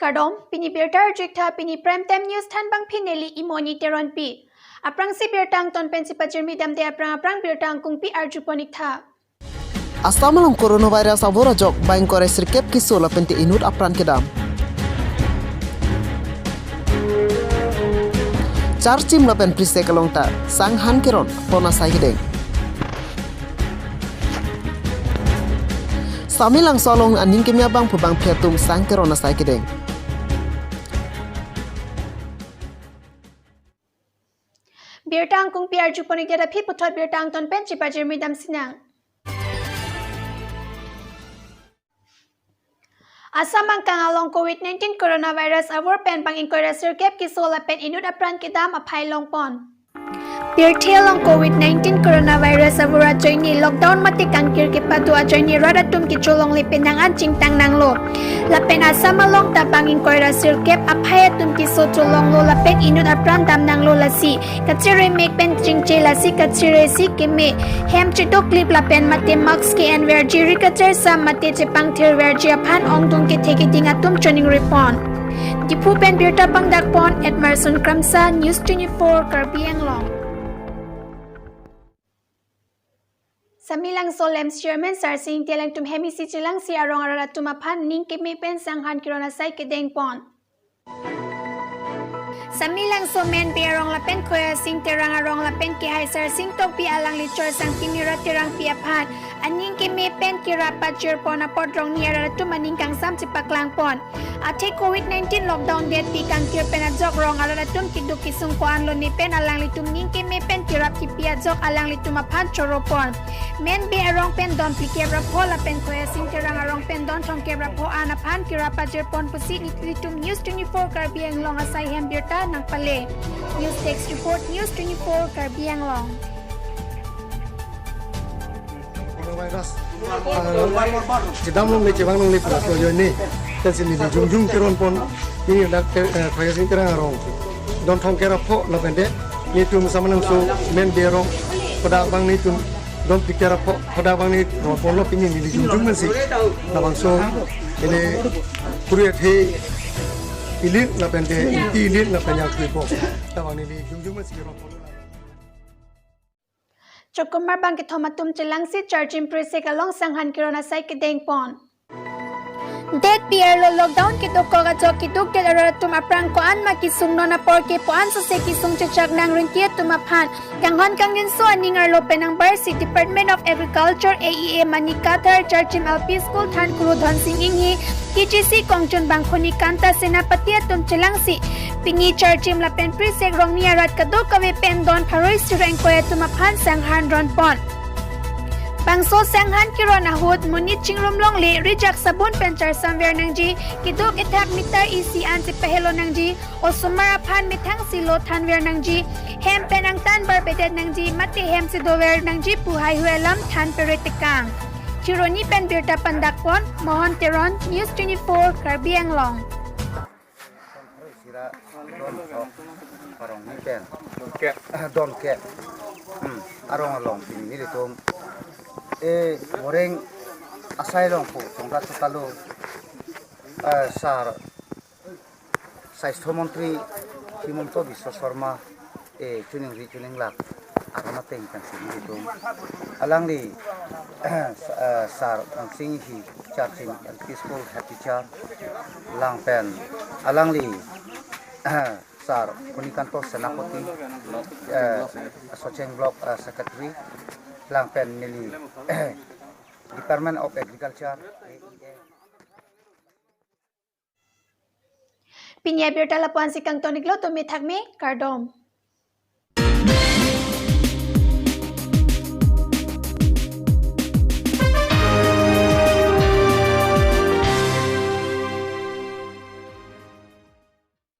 Kardom, Pini Birtar Jikta Pini Prime Time News Tan Bang Pineli Imoni Teron Pi. Aprang si Birtang Ton Pensi Pajirmi Dam de Aprang Birtang Kung Pi Arjuponik Tha. Astamalang coronavirus avora jok bain kore sirkep kisola penti inut apran kedam. Charchim lapen prise kalongta sang han keron pona saigedeng. Samilang solong aning kemia bang pubang piatum sang keron saigedeng. Birtang Kung Pi Arjuponik Dada Pi Putot Birtang Ton Pensi Pajirmi Dam Sinang. Asamang kangalong COVID-19 coronavirus awar pen pang inquire sirkep kisola pen inut apran kidam apai long pon. Birthelong COVID-19 coronavirus awara joini lockdown mati kangkir ke patu ajoini radatum ki cholong lipenang anjing tang nanglo. Lapen asamalong tapang inquire sirkep apai tum ki so cholong lo lapen inut apran tam nanglo lasi. Kacire make pen jingje lasi kacire si keme hem chito clip lapen mate max ke and verji rikacher sam mate jepang thir verji aphan ongdung ke theki dingatum choning repon. Dipu pen birta pang dakpon at Marson Kramsa News 24 Karbi Anglong. Samilang Solem Chairman Sarsing Telang Tum Hemi Si Chilang Si Arong Aratumapan Ning Kemi Pen Sanghan Kirona Sai Kedeng Pon. Samilang Somen Biarong Lapen Koya Sing Terang Arong Lapen Kihai Sarsing Tok Pi Alang Lichor Sang Timira Terang Piapan Aning Kemi Pen Kirapa Jirpon Apodrong Ni Aratumaning Kang Sam Chipaklang Pon. Ate COVID-19 lockdown date pi kang kir penajok rong alaratum kiduk kisung koan lo ni pen alang litum ning keme pen kirap ki piajok alang litum apan choropon. Men be arong pen don plikebra po la pen koya sing terang arong pen don tong kebra po anapan kirapa jirpon pusi litum News 24 Karbi Anglong asai hem birta nang pale. News Text Report News 24 Karbi Anglong. Coronavirus. Jidam long le cebang long le pras lo joni. Kasi ni jung keron pon ini dak kaya sing terang arong. Don thong kera pho la bende ni tum samanang so men berong pada bang ni tum don pikera pho pada bang ni pon lo pinin ni jung men si. La bang so ini kuriat he ilit la bende ilit la penyak po. La bang ni jung men si ro pon. Chokumar bang kitomatum chilang si charging prise kalong sanghan kirona sai kedeng pon. Det pier lo lockdown kito ko gajo kito ke aratum aprang ko an makisung no na porke po an so se kisung chachak nang rintie tumaphan kanghon kangin so aning arlo penang bar si Department of Agriculture AEA Manikathar Charchim LP School than kuru dhon sing inghi KGC kongchon bangkhoni kanta senapati atum chilang si pingi Charchim la pen prisek rong ni arat kado kave pen don pharoi sureng ko tumaphan sanghan ron pon. Bangso sanghan kiron ahut munit chingrum long le rijak sabun penchar samwer nangji kiduk ethak mitar isi an si pahelo nangji o sumara phan mithang silo thanwer nangji hem penang tan bar bedet nangji mate hem si dower nangji puhai huelam than peretekang chironi pen birta pandakpon Mohon Teron News 24 Karbi Anglong. Don ke arong along ini ditum goreng asai long po tongkat tukalo sar Saisto Montri Himonto Biswa Sharma tuning lak arama teng kan sing ditum alang di sar sing hi charging peaceful happy char lang pen alang di sar kunikanto senapoti Socheng Block Secretary lang pen nili Department of Agriculture Pinya birta lapuan si kang toniklo to mithakme Kardom.